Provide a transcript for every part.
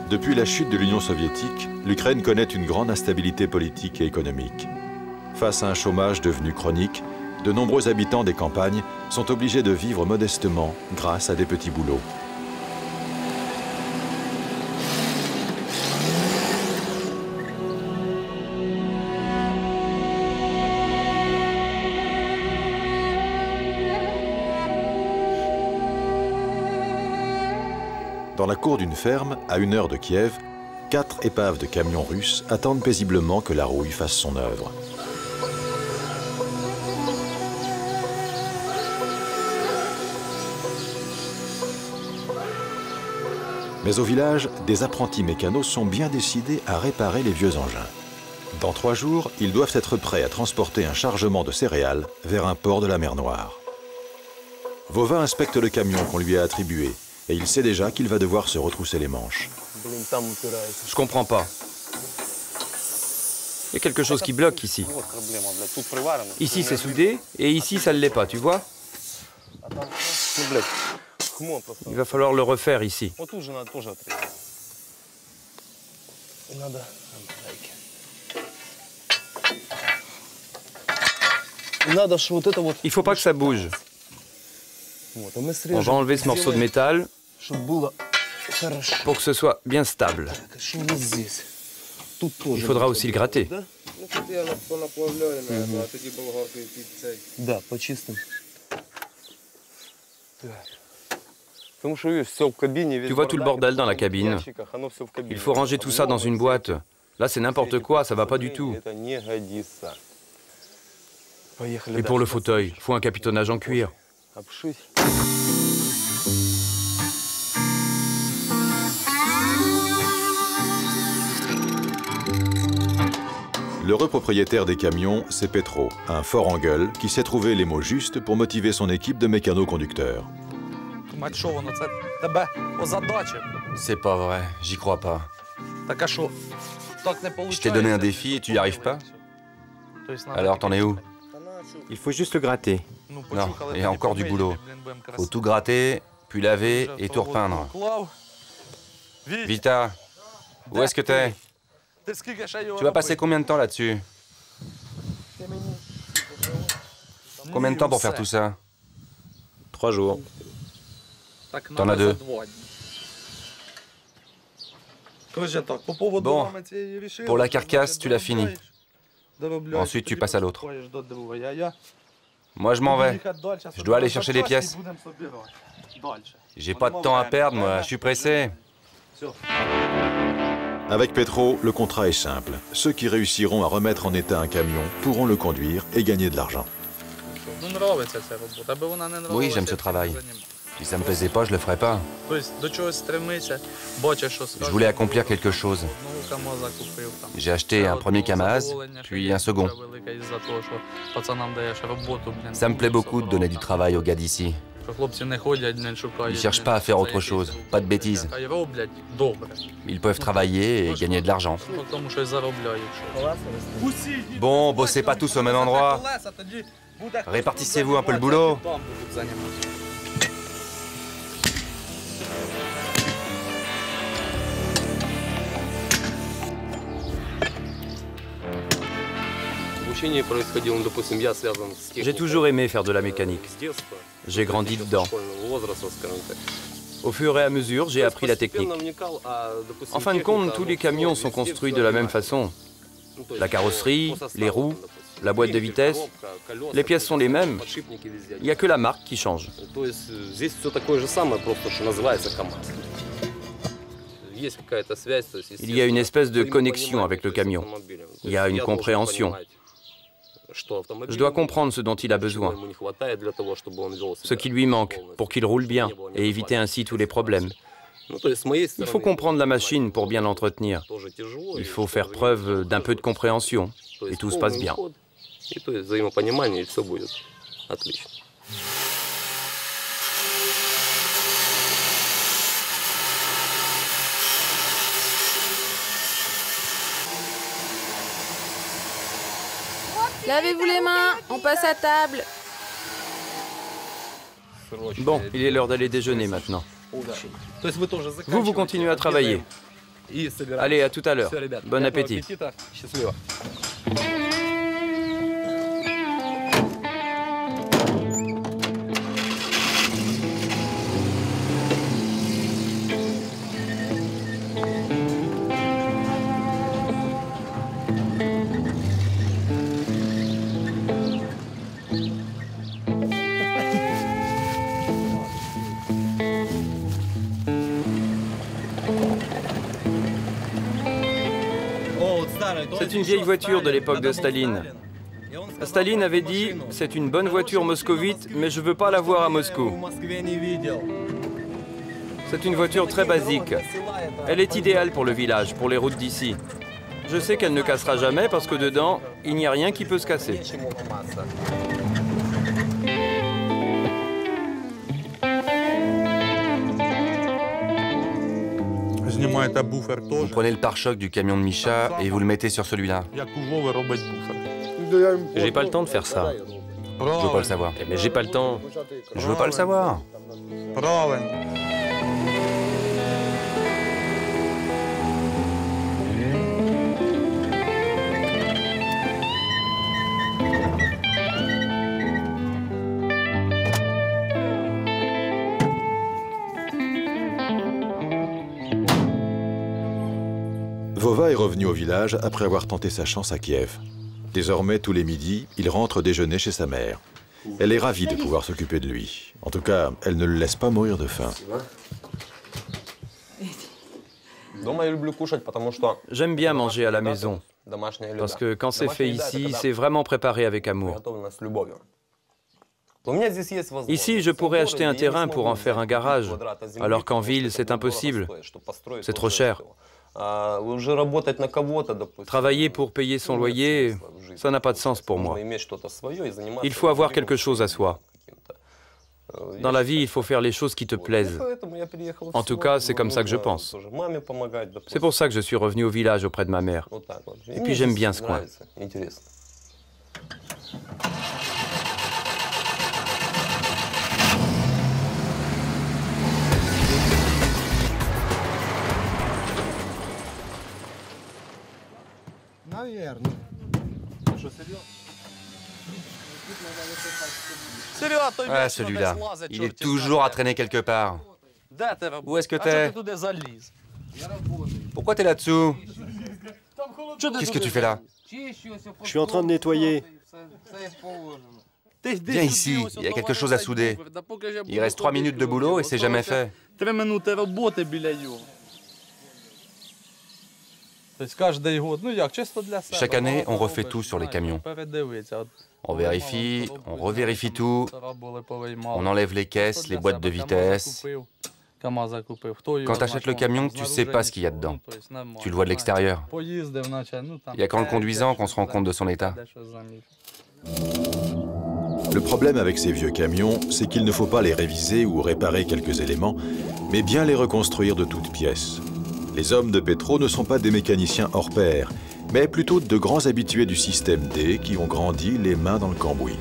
Depuis la chute de l'Union soviétique, l'Ukraine connaît une grande instabilité politique et économique. Face à un chômage devenu chronique, de nombreux habitants des campagnes sont obligés de vivre modestement grâce à des petits boulots. Dans la cour d'une ferme, à 1 heure de Kiev, 4 épaves de camions russes attendent paisiblement que la rouille fasse son œuvre. Mais au village, des apprentis mécanos sont bien décidés à réparer les vieux engins. Dans 3 jours, ils doivent être prêts à transporter un chargement de céréales vers un port de la mer Noire. Vova inspecte le camion qu'on lui a attribué. Et il sait déjà qu'il va devoir se retrousser les manches. Je comprends pas. Il y a quelque chose qui bloque ici. Ici c'est soudé et ici ça ne l'est pas, tu vois? Il va falloir le refaire ici. Il faut pas que ça bouge. On va enlever ce morceau de métal pour que ce soit bien stable. Il faudra aussi le gratter. Tu vois tout le bordel dans la cabine. Il faut ranger tout ça dans une boîte. Là, c'est n'importe quoi, ça va pas du tout. Et pour le fauteuil, il faut un capitonnage en cuir. L'heureux propriétaire des camions, c'est Petro, un fort en gueule qui sait trouver les mots justes pour motiver son équipe de mécano-conducteurs. C'est pas vrai, j'y crois pas. Je t'ai donné un défi et tu y arrives pas? Alors t'en es où? Il faut juste le gratter. Non, il y a encore du boulot. Faut tout gratter, puis laver et tout repeindre. Vita, où est-ce que t'es? Tu vas passer combien de temps là-dessus? Combien de temps pour faire tout ça? 3 jours. T'en as 2. Bon, pour la carcasse, tu l'as fini. Ensuite, tu passes à l'autre. Moi, je m'en vais. Je dois aller chercher les pièces. J'ai pas de temps à perdre, moi. Je suis pressé. Avec Petro, le contrat est simple. Ceux qui réussiront à remettre en état un camion pourront le conduire et gagner de l'argent. Oui, j'aime ce travail. Si ça me plaisait pas, je le ferais pas. Je voulais accomplir quelque chose. J'ai acheté un premier Kamaz, puis un second. Ça me plaît beaucoup de donner du travail aux gars d'ici. Ils cherchent pas à faire autre chose, pas de bêtises. Ils peuvent travailler et gagner de l'argent. Bon, bossez pas tous au même endroit. Répartissez-vous un peu le boulot. J'ai toujours aimé faire de la mécanique. J'ai grandi dedans. Au fur et à mesure, j'ai appris la technique. En fin de compte, tous les camions sont construits de la même façon. La carrosserie, les roues, la boîte de vitesse, les pièces sont les mêmes. Il n'y a que la marque qui change. Il y a une espèce de connexion avec le camion. Il y a une compréhension. Je dois comprendre ce dont il a besoin, ce qui lui manque pour qu'il roule bien et éviter ainsi tous les problèmes. Il faut comprendre la machine pour bien l'entretenir. Il faut faire preuve d'un peu de compréhension et tout se passe bien. Lavez-vous les mains, on passe à table. Bon, il est l'heure d'aller déjeuner maintenant. Vous continuez à travailler. Allez, à tout à l'heure. Bon appétit. C'est une vieille voiture de l'époque de Staline. Staline avait dit « C'est une bonne voiture moscovite, mais je ne veux pas la voir à Moscou ». C'est une voiture très basique. Elle est idéale pour le village, pour les routes d'ici. Je sais qu'elle ne cassera jamais parce que dedans, il n'y a rien qui peut se casser. Vous prenez le pare-choc du camion de Misha et vous le mettez sur celui-là. J'ai pas le temps de faire ça. Je veux pas le savoir. Mais j'ai pas le temps. Je veux pas le savoir. Vova est revenu au village après avoir tenté sa chance à Kiev. Désormais, tous les midis, il rentre déjeuner chez sa mère. Elle est ravie de pouvoir s'occuper de lui. En tout cas, elle ne le laisse pas mourir de faim. J'aime bien manger à la maison, parce que quand c'est fait ici, c'est vraiment préparé avec amour. Ici, je pourrais acheter un terrain pour en faire un garage, alors qu'en ville, c'est impossible. C'est trop cher. Travailler pour payer son loyer, ça n'a pas de sens pour moi. Il faut avoir quelque chose à soi. Dans la vie, il faut faire les choses qui te plaisent. En tout cas, c'est comme ça que je pense. C'est pour ça que je suis revenu au village auprès de ma mère. Et puis j'aime bien ce coin. Ah, celui-là. Il est toujours à traîner quelque part. Où est-ce que t'es? Pourquoi t'es là-dessous? Qu'est-ce que tu fais là? Je suis en train de nettoyer. Viens ici, il y a quelque chose à souder. Il reste 3 minutes de boulot et c'est jamais fait. Chaque année, on refait tout sur les camions. On vérifie, on revérifie tout, on enlève les caisses, les boîtes de vitesse. Quand tu achètes le camion, tu sais pas ce qu'il y a dedans. Tu le vois de l'extérieur. Il n'y a qu'en le conduisant qu'on se rend compte de son état. Le problème avec ces vieux camions, c'est qu'il ne faut pas les réviser ou réparer quelques éléments, mais bien les reconstruire de toutes pièces. Les hommes de Petro ne sont pas des mécaniciens hors pair, mais plutôt de grands habitués du système D qui ont grandi les mains dans le cambouis.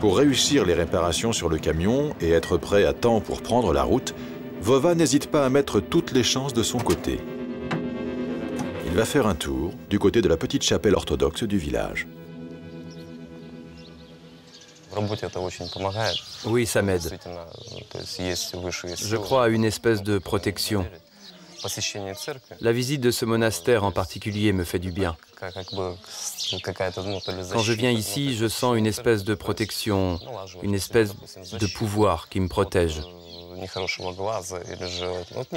Pour réussir les réparations sur le camion et être prêt à temps pour prendre la route, Vova n'hésite pas à mettre toutes les chances de son côté. Il va faire un tour du côté de la petite chapelle orthodoxe du village. Oui, ça m'aide. Je crois à une espèce de protection. La visite de ce monastère en particulier me fait du bien. Quand je viens ici, je sens une espèce de protection, une espèce de pouvoir qui me protège.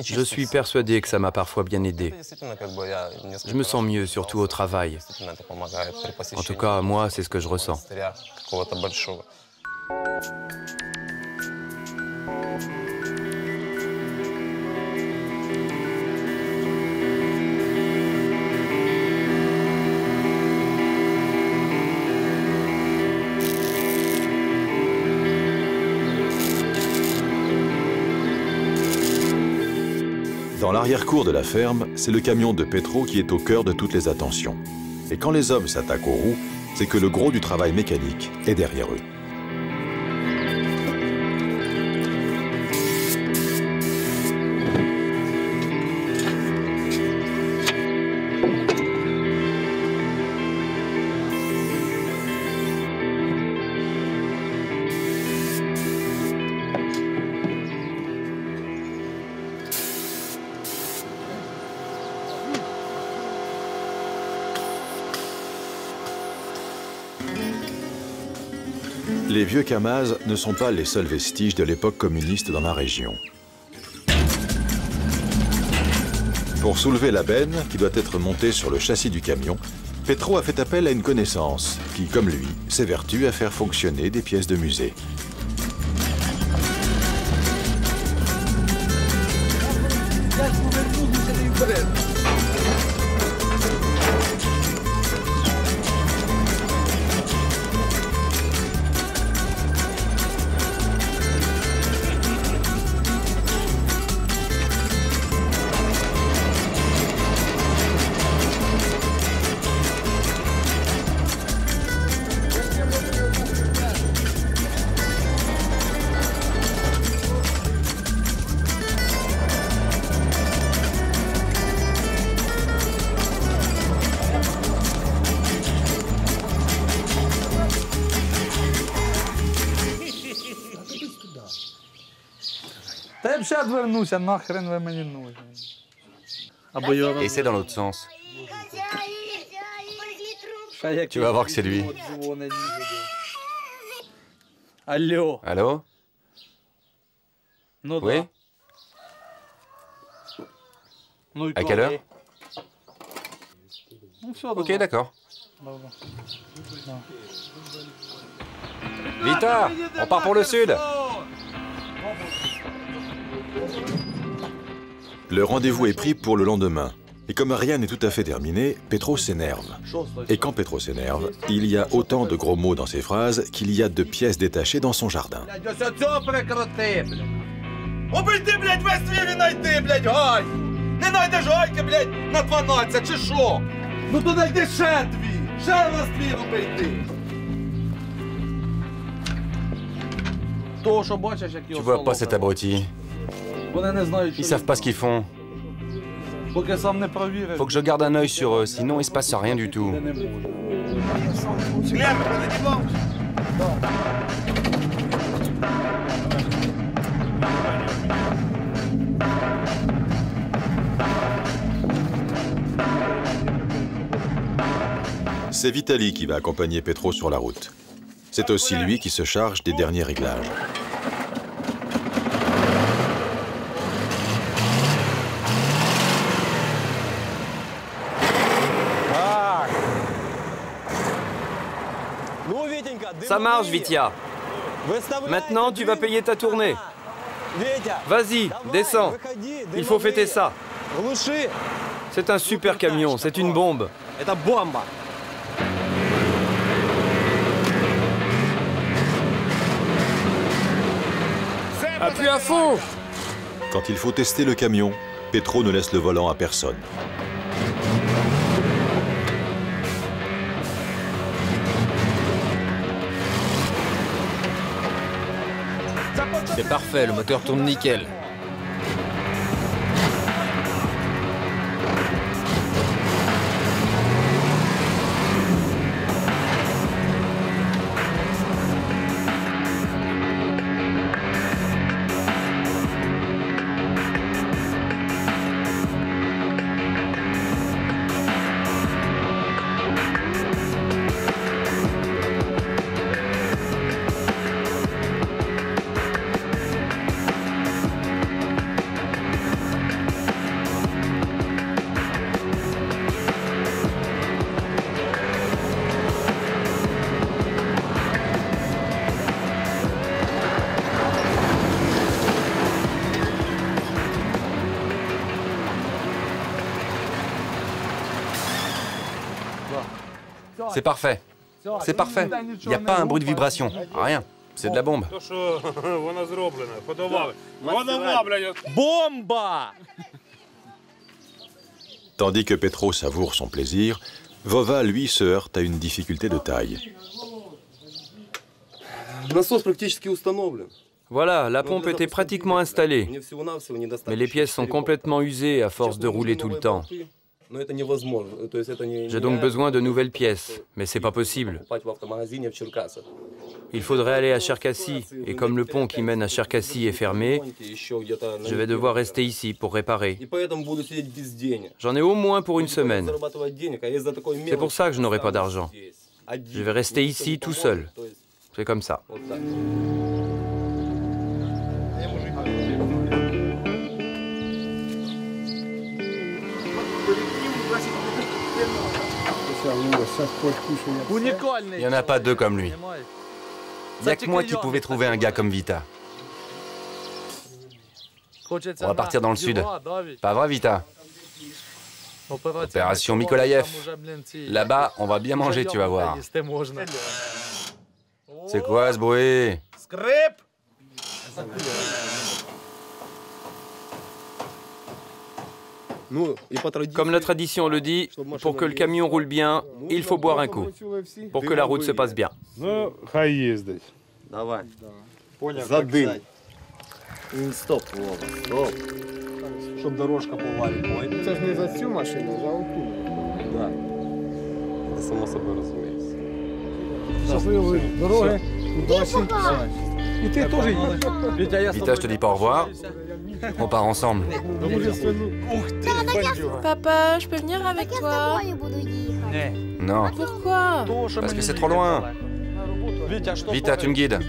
Je suis persuadé que ça m'a parfois bien aidé. Je me sens mieux, surtout au travail. En tout cas, moi, c'est ce que je ressens. Dans l'arrière-cour de la ferme, c'est le camion de Petro qui est au cœur de toutes les attentions. Et quand les hommes s'attaquent aux roues, c'est que le gros du travail mécanique est derrière eux. Les vieux Kamaz ne sont pas les seuls vestiges de l'époque communiste dans la région. Pour soulever la benne qui doit être montée sur le châssis du camion, Petro a fait appel à une connaissance qui, comme lui, s'évertue à faire fonctionner des pièces de musée. Et c'est dans l'autre sens. Tu vas voir que c'est lui. Allô? Allô? Oui? À quelle heure? Ok, d'accord. Vita, on part pour le sud. Le rendez-vous est pris pour le lendemain. Et comme rien n'est tout à fait terminé, Petro s'énerve. Et quand Petro s'énerve, il y a autant de gros mots dans ses phrases qu'il y a de pièces détachées dans son jardin. Tu vois pas cet abruti? Ils savent pas ce qu'ils font. Faut que je garde un œil sur eux, sinon il se passe rien du tout. C'est Vitali qui va accompagner Petro sur la route. C'est aussi lui qui se charge des derniers réglages. Ça marche, Vitia. Maintenant, tu vas payer ta tournée. Vas-y, descends. Il faut fêter ça. C'est un super camion, c'est une bombe. Appuie à fond! Quand il faut tester le camion, Petro ne laisse le volant à personne. C'est parfait, le moteur tourne nickel. C'est parfait. C'est parfait. Il n'y a pas un bruit de vibration. Rien. C'est de la bombe. Bomba! Tandis que Petro savoure son plaisir, Vova, lui, se heurte à une difficulté de taille. Voilà, la pompe était pratiquement installée. Mais les pièces sont complètement usées à force de rouler tout le temps. J'ai donc besoin de nouvelles pièces, mais c'est pas possible. Il faudrait aller à Cherkassy, et comme le pont qui mène à Cherkassy est fermé, je vais devoir rester ici pour réparer. J'en ai au moins pour une semaine. C'est pour ça que je n'aurai pas d'argent. Je vais rester ici tout seul. C'est comme ça. Il n'y en a pas deux comme lui. Il n'y a que moi qui pouvais trouver un gars comme Vita. On va partir dans le sud. Pas vrai, Vita? Opération Mykolaïev. Là-bas, on va bien manger, tu vas voir. C'est quoi ce bruit? Comme la tradition le dit, pour que le camion roule bien, il faut boire un coup, pour que la route se passe bien. Стоп, Вова, стоп. Щоб дорожка поварить. Це ж не за цю машину, за оту. Так. Це само собою розуміється. Щасливої дороги, удачі. І ти теж їдеш. Vita, je te dis pas au revoir. On part ensemble. Papa, je peux venir avec toi? Non, Pourquoi? parce que c'est trop loin. Vita, tu me guides.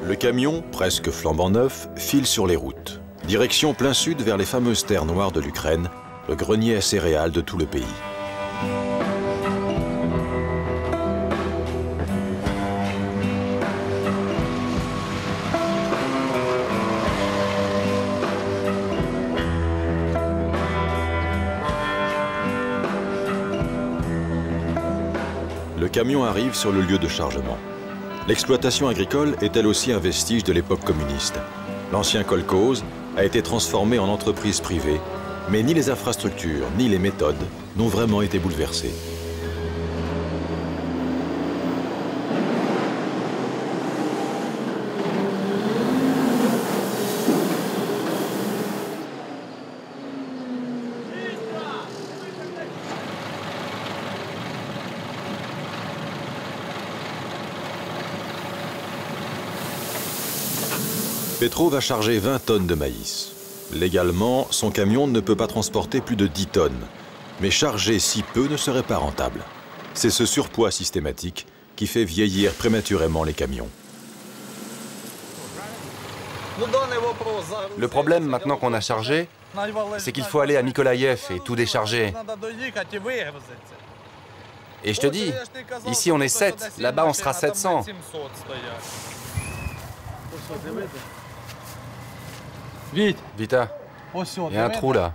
Le camion, presque flambant neuf, file sur les routes. Direction plein sud vers les fameuses terres noires de l'Ukraine, le grenier à céréales de tout le pays. Le camion arrive sur le lieu de chargement. L'exploitation agricole est elle aussi un vestige de l'époque communiste. L'ancien kolkhoz a été transformé en entreprise privée, mais ni les infrastructures ni les méthodes n'ont vraiment été bouleversées. Petro va charger 20 tonnes de maïs. Légalement, son camion ne peut pas transporter plus de 10 tonnes. Mais charger si peu ne serait pas rentable. C'est ce surpoids systématique qui fait vieillir prématurément les camions. Le problème, maintenant qu'on a chargé, c'est qu'il faut aller à Mykolaïev et tout décharger. Et je te dis, ici on est 7, là-bas on sera 700. Vita, il y a un trou là.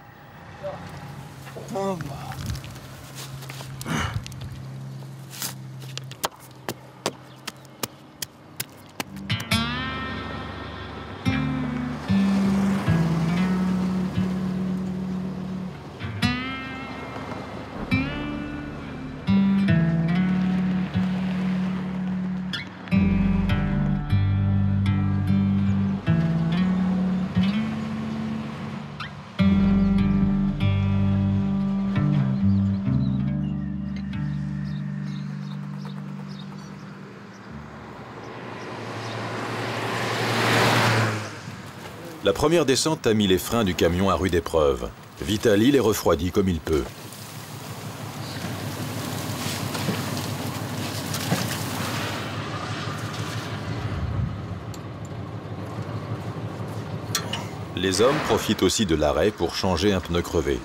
La première descente a mis les freins du camion à rude épreuve. Vitali les refroidit comme il peut. Les hommes profitent aussi de l'arrêt pour changer un pneu crevé.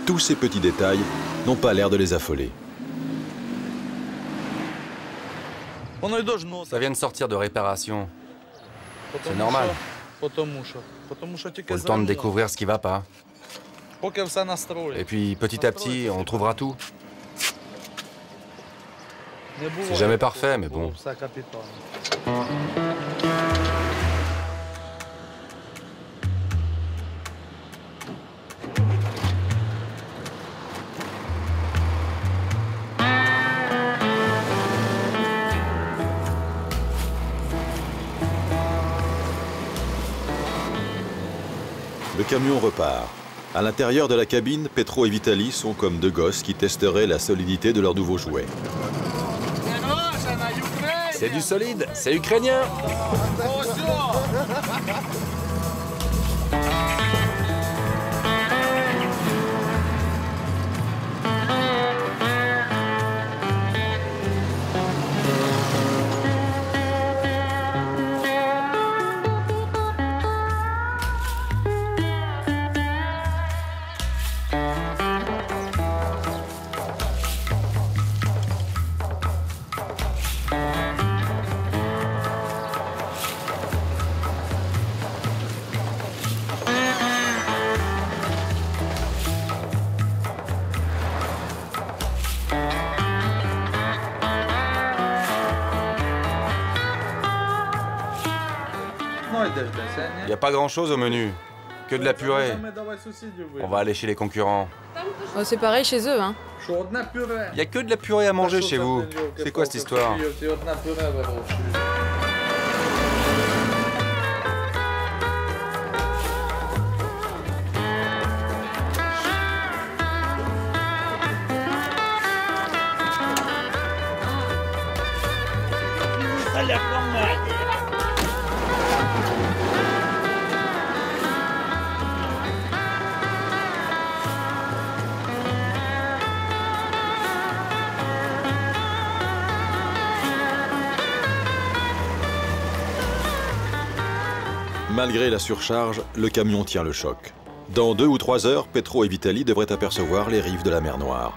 Tous ces petits détails n'ont pas l'air de les affoler. Ça vient de sortir de réparation. C'est normal. Faut le temps de découvrir ce qui va pas. Et puis, petit à petit, on trouvera tout. C'est jamais parfait, mais bon. Le camion repart. À l'intérieur de la cabine, Petro et Vitali sont comme deux gosses qui testeraient la solidité de leur nouveau jouet. C'est du solide, c'est ukrainien. Il n'y a pas grand-chose au menu. Que de la purée. On va aller chez les concurrents. Oh, c'est pareil chez eux, hein. Il n'y a que de la purée à manger chez vous. C'est quoi cette histoire? Malgré la surcharge, le camion tient le choc. Dans 2 ou 3 heures, Petro et Vitali devraient apercevoir les rives de la mer Noire.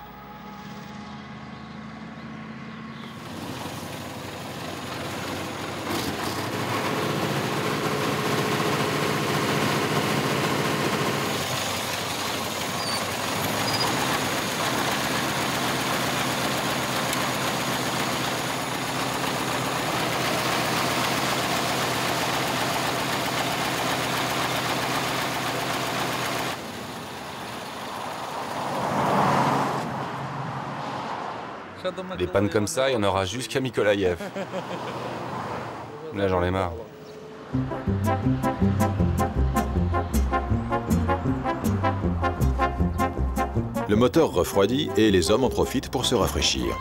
Des pannes comme ça, il y en aura jusqu'à Mykolaïev. Là, j'en ai marre. Le moteur refroidit et les hommes en profitent pour se rafraîchir.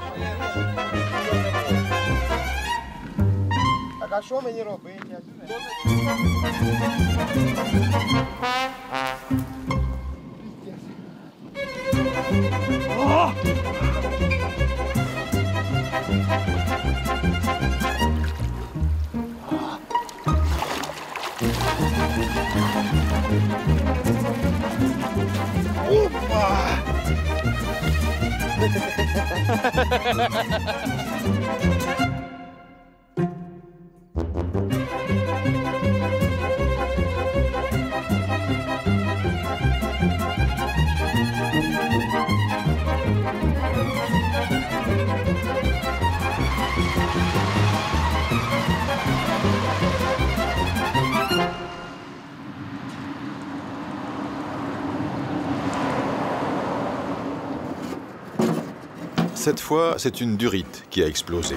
Cette fois, c'est une durite qui a explosé.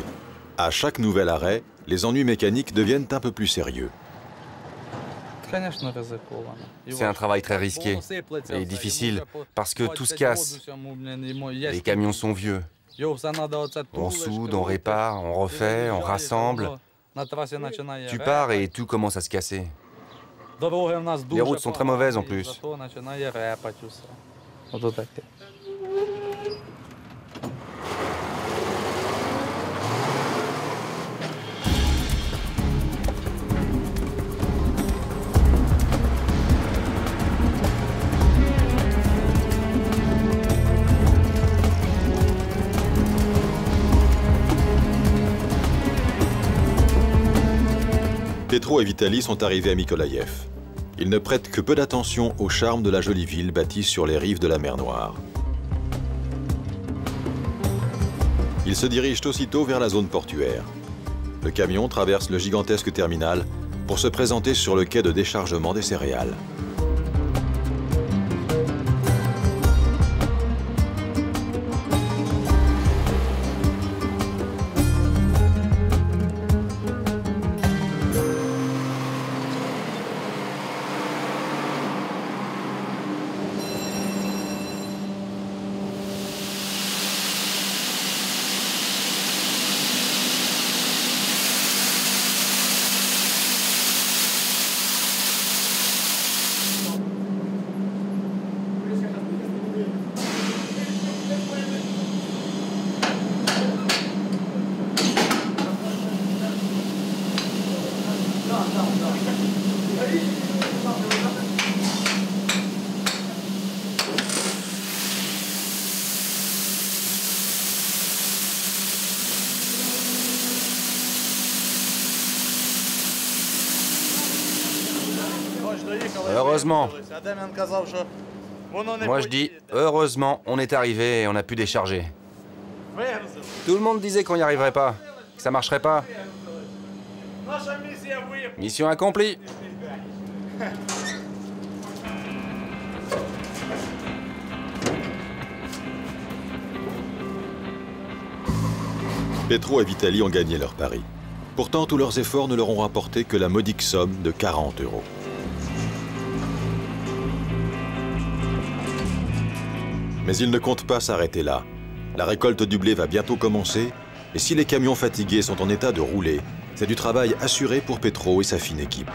À chaque nouvel arrêt, les ennuis mécaniques deviennent un peu plus sérieux. C'est un travail très risqué et difficile parce que tout se casse. Les camions sont vieux. On soude, on répare, on refait, on rassemble. Tu pars et tout commence à se casser. Les routes sont très mauvaises en plus. Petro et Vitali sont arrivés à Mykolaïev. Ils ne prêtent que peu d'attention au charme de la jolie ville bâtie sur les rives de la mer Noire. Ils se dirigent aussitôt vers la zone portuaire. Le camion traverse le gigantesque terminal pour se présenter sur le quai de déchargement des céréales. Heureusement. Moi je dis, heureusement, on est arrivé et on a pu décharger. Tout le monde disait qu'on n'y arriverait pas, que ça marcherait pas. Mission accomplie. Petro et Vitali ont gagné leur pari. Pourtant, tous leurs efforts ne leur ont rapporté que la modique somme de 40 €. Mais ils ne comptent pas s'arrêter là. La récolte du blé va bientôt commencer, et si les camions fatigués sont en état de rouler, c'est du travail assuré pour Petro et sa fine équipe.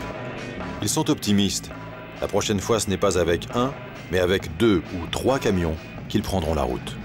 Ils sont optimistes. La prochaine fois, ce n'est pas avec un, mais avec 2 ou 3 camions qu'ils prendront la route.